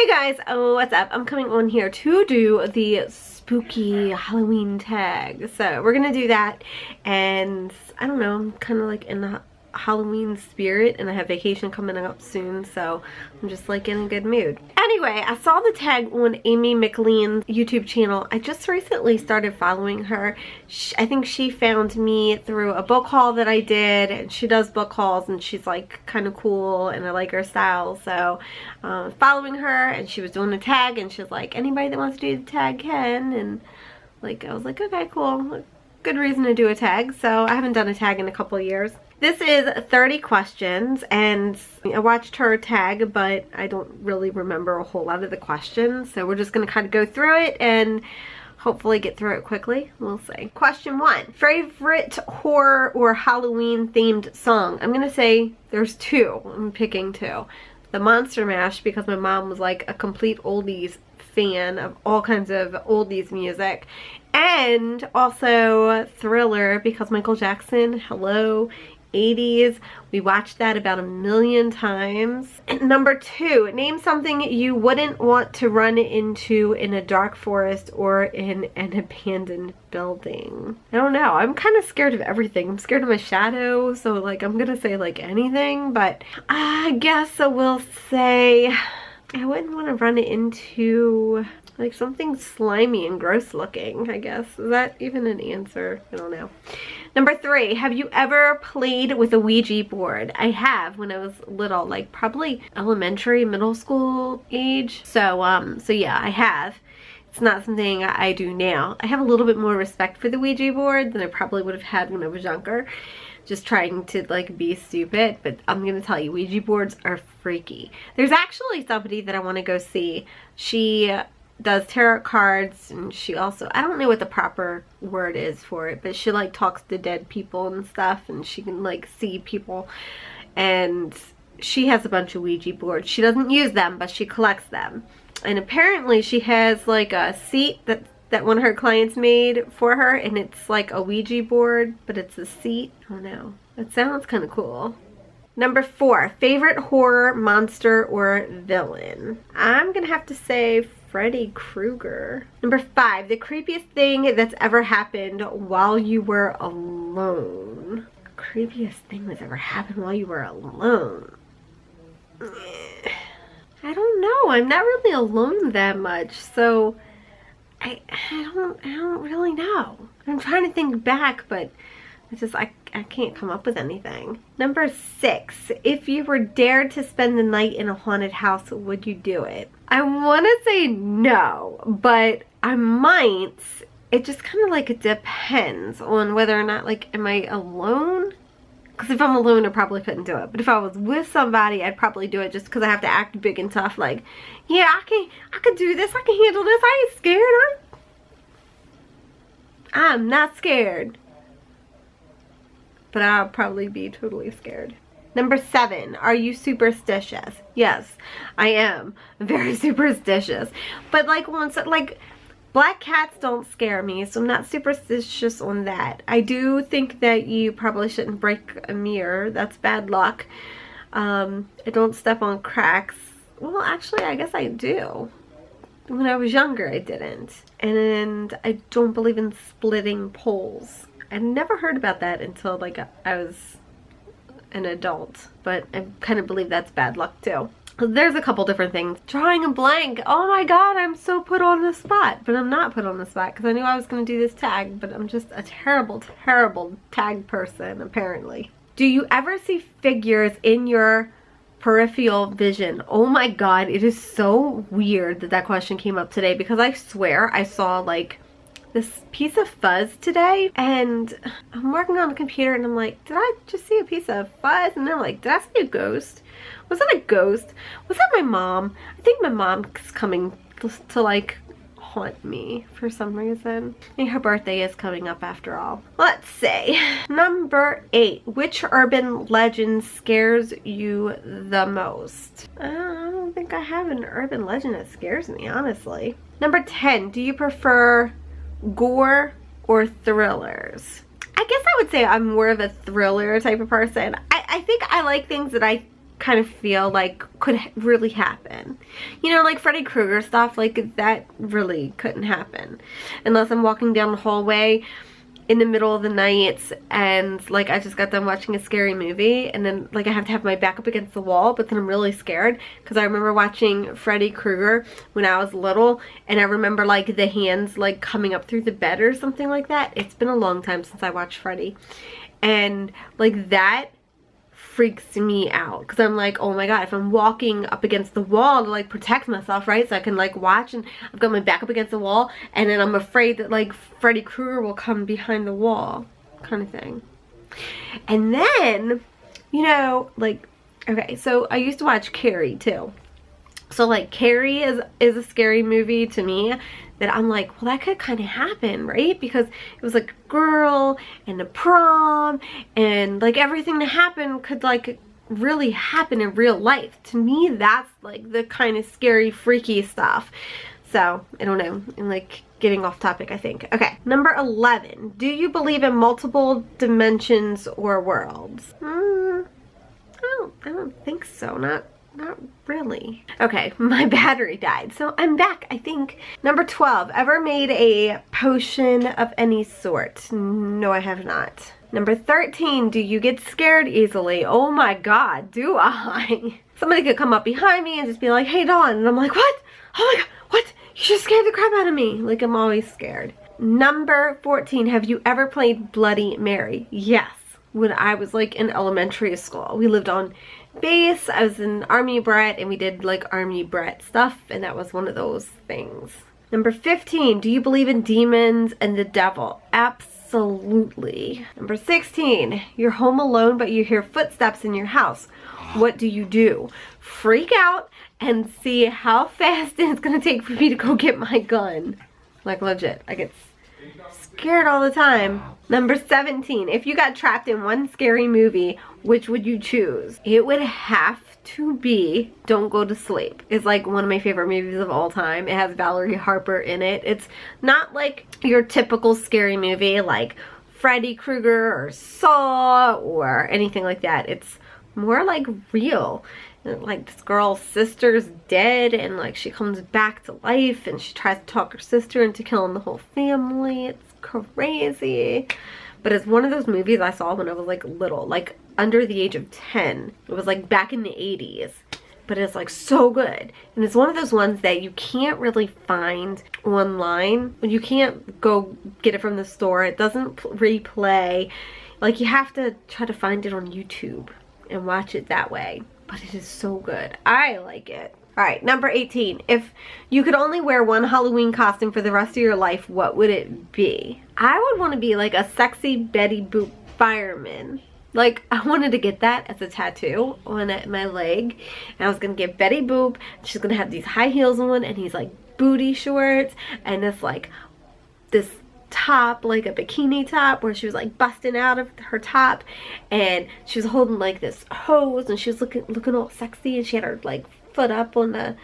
Hey guys, oh, what's up? I'm coming on here to do the spooky Halloween tag. So we're gonna do that, and I don't know, I'm kind of like in the Halloween spirit, and I have vacation coming up soon, so I'm just like in a good mood. Anyway, I saw the tag on Amy McLean's YouTube channel. I just recently started following her. I think she found me through a book haul that I did, and she does book hauls, and she's like kind of cool, and I like her style, so following her, and she was doing the tag, and she was like, anybody that wants to do the tag can, and like I was like, okay, cool, good reason to do a tag. So I haven't done a tag in a couple of years. This is 30 questions, and I watched her tag, but I don't really remember a whole lot of the questions, so we're just going to kind of go through it and hopefully get through it quickly. We'll see. Question 1. Favorite horror or Halloween themed song? I'm going to say there's 2. I'm picking 2. The Monster Mash, because my mom was like a complete oldies fan of all kinds of oldies music, and also Thriller, because Michael Jackson, hello, 80s. We watched that about 1,000,000 times. And number 2, name something you wouldn't want to run into in a dark forest or in an abandoned building. I don't know. I'm kind of scared of everything. I'm scared of my shadow, so like I'm gonna say like anything, but I guess I will say I wouldn't want to run into like something slimy and gross looking, I guess. Is that even an answer? I don't know. Number 3, have you ever played with a Ouija board? I have, when I was little, like probably elementary, middle school age. So yeah, I have. It's not something I do now. I have a little bit more respect for the Ouija board than I probably would have had when I was younger. Just trying to like be stupid, but I'm gonna tell you, Ouija boards are freaky. There's actually somebody that I want to go see. She does tarot cards, and she also, I don't know what the proper word is for it, but she like talks to dead people and stuff, and she can like see people, and she has a bunch of Ouija boards. She doesn't use them, but she collects them, and apparently she has like a seat that one of her clients made for her, and it's like a Ouija board, but it's a seat. I don't know. That sounds kind of cool. Number 4, favorite horror, monster, or villain? I'm gonna have to say Freddy Krueger. Number 5, the creepiest thing that's ever happened while you were alone. Creepiest thing that's ever happened while you were alone. I don't know. I'm not really alone that much, so I don't really know. I'm trying to think back, but it's just I can't come up with anything. Number 6, if you were dared to spend the night in a haunted house, would you do it? I want to say no, but I might. It just kind of like it depends on whether or not, like, am I alone? Because if I'm alone, I probably couldn't do it. But if I was with somebody, I'd probably do it, just because I have to act big and tough. Like, yeah, I can do this. I can handle this. I ain't scared. I'm not scared. But I'll probably be totally scared. Number 7, are you superstitious? Yes, I am very superstitious. But like black cats don't scare me, so I'm not superstitious on that. I do think that you probably shouldn't break a mirror. That's bad luck. I don't step on cracks. Well, actually, I guess I do. When I was younger, I didn't. And I don't believe in splitting poles. I never heard about that until like I was an adult, but I kind of believe that's bad luck too. There's a couple different things. Drawing a blank. Oh my god, I'm so put on the spot. But I'm not put on the spot because I knew I was going to do this tag, but I'm just a terrible, terrible tag person apparently. Do you ever see figures in your peripheral vision? Oh my god, it is so weird that question came up today, because I swear I saw like this piece of fuzz today, and I'm working on the computer, and I'm like, did I just see a piece of fuzz? And then I'm like, did I see a ghost? Was that a ghost? Was that my mom? I think my mom's coming to like haunt me for some reason. I think her birthday is coming up after all. Let's see. Number 8, which urban legend scares you the most? I don't think I have an urban legend that scares me, honestly. Number 10, do you prefer gore or thrillers? I guess I would say I'm more of a thriller type of person. I think I like things that I kind of feel like could really happen. You know, like Freddy Krueger stuff, like that really couldn't happen unless I'm walking down the hallway in the middle of the night and like I just got done watching a scary movie, and then like I have to have my back up against the wall, but then I'm really scared because I remember watching Freddy Krueger when I was little, and I remember like the hands like coming up through the bed or something like that. It's been a long time since I watched Freddy, and like that freaks me out because I'm like, oh my god, if I'm walking up against the wall to like protect myself, right, so I can like watch, and I've got my back up against the wall, and then I'm afraid that like Freddy Krueger will come behind the wall kind of thing. And then, you know, like, okay, so I used to watch Carrie too. So like Carrie is a scary movie to me that I'm like, well, that could kind of happen, right? Because it was like a girl and a prom, and like everything that happened could like really happen in real life. To me, that's like the kind of scary, freaky stuff. So I don't know, I'm like getting off topic, I think. Okay, number 11. Do you believe in multiple dimensions or worlds? I don't think so. Not really. Okay, my battery died, so I'm back, I think. Number 12, ever made a potion of any sort? No, I have not. Number 13, do you get scared easily? Oh my god, do I? Somebody could come up behind me and just be like, hey Dawn, and I'm like, what? Oh my god, what? You just scared the crap out of me. Like, I'm always scared. Number 14, have you ever played Bloody Mary? Yes, when I was like in elementary school. We lived on base. I was an army brat, and we did like army brat stuff, and that was one of those things. Number 15, do you believe in demons and the devil? Absolutely. Number 16, you're home alone but you hear footsteps in your house. What do you do? Freak out and see how fast it's gonna take for me to go get my gun. Like legit, I get scared all the time. Number 17, if you got trapped in one scary movie, which would you choose? It would have to be Don't Go to Sleep. It's like one of my favorite movies of all time. It has Valerie Harper in it. It's not like your typical scary movie like Freddy Krueger or Saw or anything like that. It's more like real. Like this girl's sister's dead, and like she comes back to life, and she tries to talk her sister into killing the whole family. It's crazy. But it's one of those movies I saw when I was like little, like under the age of 10. It was like back in the 80s. But it's like so good. And it's one of those ones that you can't really find online. You can't go get it from the store. It doesn't replay. Like you have to try to find it on YouTube and watch it that way. But it is so good. I like it. Alright, number 18. If you could only wear one Halloween costume for the rest of your life, what would it be? I would want to be like a sexy Betty Boop fireman. Like, I wanted to get that as a tattoo on my leg. And I was going to get Betty Boop. She's going to have these high heels on and these like booty shorts. And this like, this top, like a bikini top, where she was like busting out of her top, and she was holding like this hose, and she was looking all sexy, and she had her like foot up on the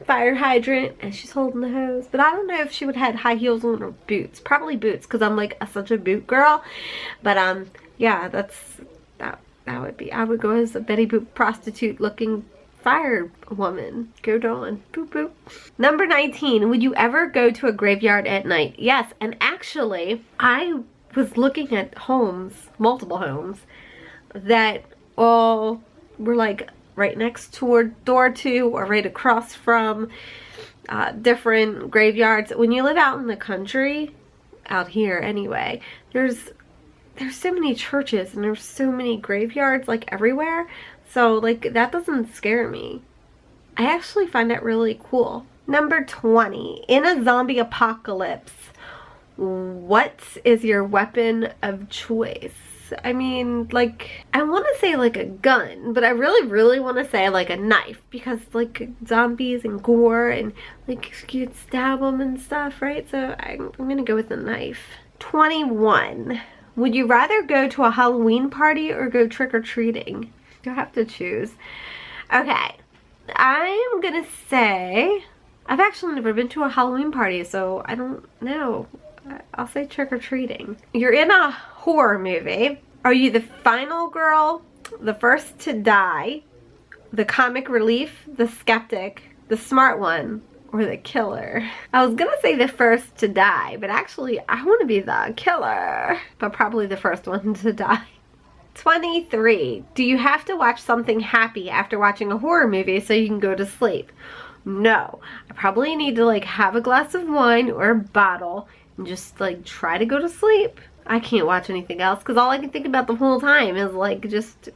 fire hydrant, and she's holding the hose. But I don't know if she would have had high heels on or boots. Probably boots, because I'm like such a boot girl. But yeah, that would be, I would go as a Betty Boop prostitute looking fire woman. Go Dawn. Boop boop. Number 19, would you ever go to a graveyard at night? Yes, and actually I was looking at homes, multiple homes, that all were like right next to door to or right across from different graveyards. When you live out in the country, out here anyway, there's so many churches and there's so many graveyards like everywhere. So, like, that doesn't scare me. I actually find that really cool. Number 20. In a zombie apocalypse, what is your weapon of choice? I mean, like, I want to say, like, a gun. But I really, really want to say, like, a knife. Because, like, zombies and gore and, like, you could stab them and stuff, right? So, I'm going to go with a knife. 21. Would you rather go to a Halloween party or go trick-or-treating? You'll have to choose. Okay, I'm gonna say, I've actually never been to a Halloween party, so I don't know. I'll say trick-or-treating. You're in a horror movie. Are you the final girl The first to die, the comic relief, the skeptic, the smart one, or the killer? I was gonna say the first to die, but actually I want to be the killer, but probably the first one to die. 23. Do you have to watch something happy after watching a horror movie so you can go to sleep? No. I probably need to like have a glass of wine or a bottle and just like try to go to sleep. I can't watch anything else because all I can think about the whole time is like just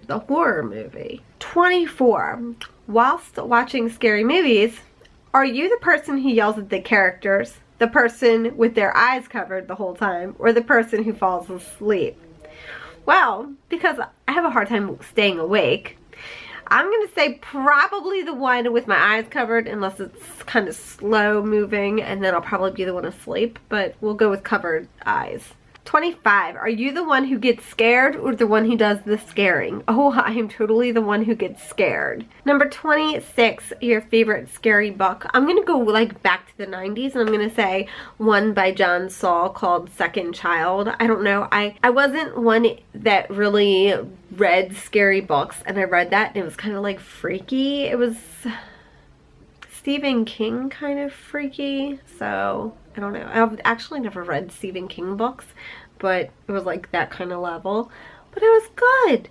the horror movie. 24. Whilst watching scary movies, are you the person who yells at the characters, the person with their eyes covered the whole time, or the person who falls asleep? Well, because I have a hard time staying awake, I'm going to say probably the one with my eyes covered, unless it's kind of slow moving, and then I'll probably be the one asleep, but we'll go with covered eyes. 25. Are you the one who gets scared or the one who does the scaring? Oh, I am totally the one who gets scared. Number 26, your favorite scary book. I'm going to go like back to the 90s and I'm going to say one by John Saul called Second Child. I don't know. I wasn't one that really read scary books, and I read that and it was kind of like freaky. It was Stephen King kind of freaky, so I don't know. I've actually never read Stephen King books, but it was like that kind of level. But it was good.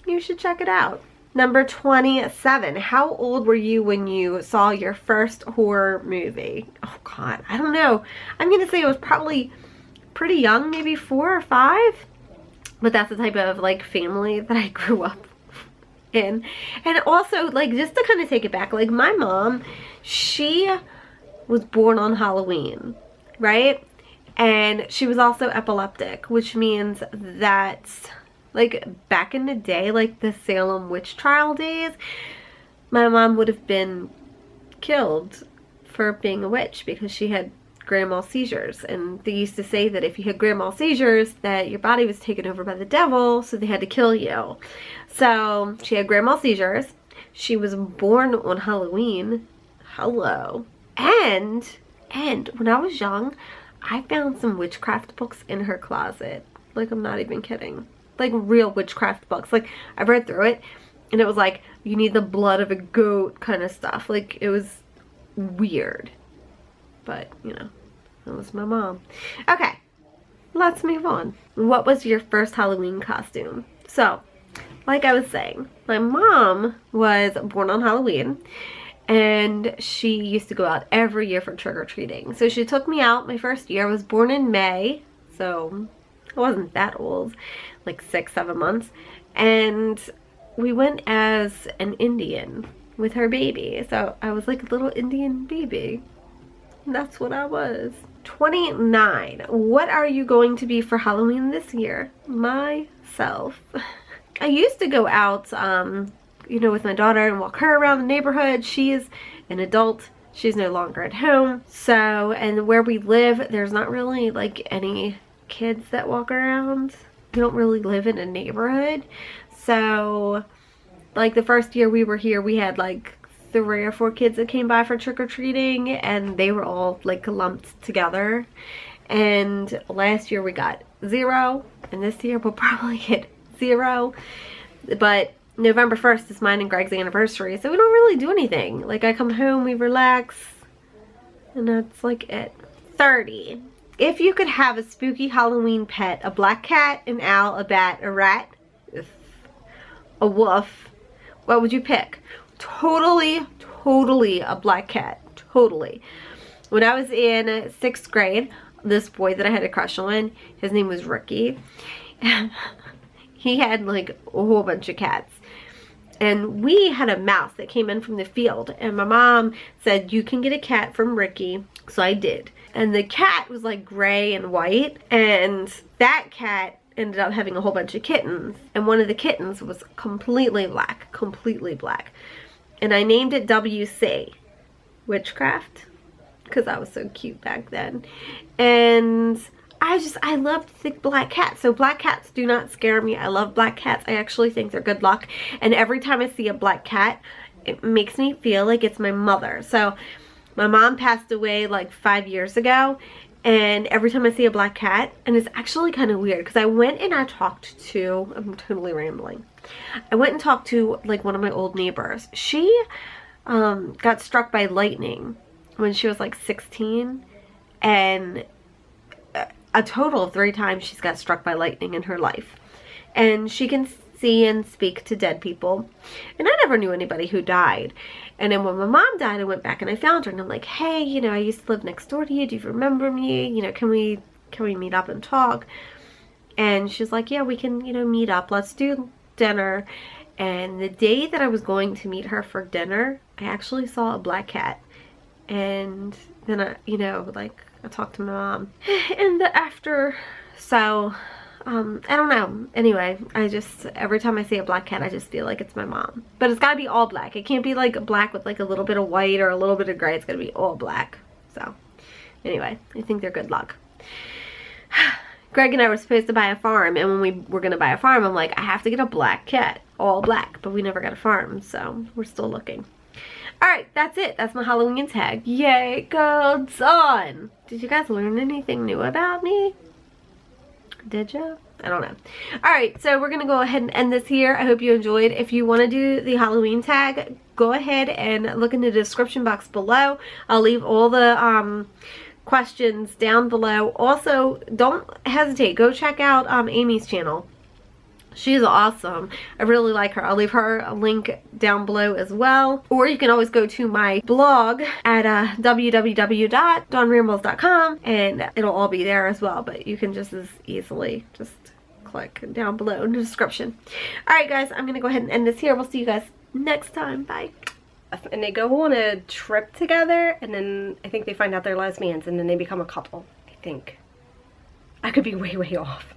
You should check it out. Number 27. How old were you when you saw your first horror movie? Oh God, I don't know. I'm going to say it was probably pretty young, maybe 4 or 5. But that's the type of like family that I grew up in. And also, like, just to kind of take it back, like my mom, she was born on Halloween, right? And she was also epileptic, which means that like back in the day, like the Salem witch trial days, my mom would have been killed for being a witch because she had grand mal seizures. And they used to say that if you had grand mal seizures, that your body was taken over by the devil, so they had to kill you. So she had grand mal seizures. She was born on Halloween. Hello. And when I was young, I found some witchcraft books in her closet. Like, I'm not even kidding. Like real witchcraft books. Like, I read through it and it was like, you need the blood of a goat kind of stuff. Like, it was weird. But, you know, that was my mom. Okay, let's move on. What was your first Halloween costume? So, like I was saying, my mom was born on Halloween. And she used to go out every year for trick-or-treating. So she took me out my first year. I was born in May, so I wasn't that old, like 6, 7 months. And we went as an Indian with her baby. So I was like a little Indian baby. And that's what I was. 29. What are you going to be for Halloween this year? Myself. I used to go out, you know, with my daughter and walk her around the neighborhood. She is an adult. She's no longer at home. So, and where we live, there's not really like any kids that walk around. We don't really live in a neighborhood. So, like the first year we were here, we had like 3 or 4 kids that came by for trick-or-treating, and they were all like lumped together. And last year we got 0, and this year we'll probably get 0. But November 1st is mine and Greg's anniversary, so we don't really do anything. Like, I come home, we relax, and that's like it. 30. If you could have a spooky Halloween pet, a black cat, an owl, a bat, a rat, a wolf, what would you pick? Totally a black cat. Totally. When I was in 6th grade, this boy that I had a crush on, his name was Ricky. He had like a whole bunch of cats. And we had a mouse that came in from the field. And my mom said, you can get a cat from Ricky. So I did. And the cat was like gray and white. And that cat ended up having a whole bunch of kittens. And one of the kittens was completely black. Completely black. And I named it WC. Witchcraft. Because I was so cute back then. And I love thick black cats. So black cats do not scare me. I love black cats. I actually think they're good luck. And every time I see a black cat, it makes me feel like it's my mother. So my mom passed away like 5 years ago. And every time I see a black cat, and it's actually kind of weird because I went and I talked to, I'm totally rambling. I went and talked to like one of my old neighbors. She got struck by lightning when she was like 16, and a total of 3 times she's got struck by lightning in her life. And she can see and speak to dead people. And I never knew anybody who died. And then when my mom died, I went back and I found her and I'm like, hey, you know, I used to live next door to you. Do you remember me? You know, can we meet up and talk? And she's like, yeah, we can, you know, meet up. Let's do dinner. And the day that I was going to meet her for dinner, I actually saw a black cat. And then I, you know, like, I talked to my mom. And so I don't know. Anyway, I just, every time I see a black cat, I just feel like it's my mom. But it's gotta be all black. It can't be like black with like a little bit of white or a little bit of gray. It's gotta be all black. So anyway, I think they're good luck. Greg and I were supposed to buy a farm, and when we were gonna buy a farm, I'm like, I have to get a black cat, all black, but we never got a farm, so we're still looking. Alright, that's it. That's my Halloween tag. Yay, go Dawn! Did you guys learn anything new about me? Did you? I don't know. Alright, so we're going to go ahead and end this here. I hope you enjoyed. If you want to do the Halloween tag, go ahead and look in the description box below. I'll leave all the questions down below. Also, don't hesitate. Go check out Amy's channel. She's awesome. I really like her. I'll leave her a link down below as well. Or you can always go to my blog at www.dawnrambles.com and it'll all be there as well. But you can just as easily just click down below in the description. Alright guys, I'm going to go ahead and end this here. We'll see you guys next time. Bye. And they go on a trip together, and then I think they find out they're lesbians, and then they become a couple, I think. I could be way, way off.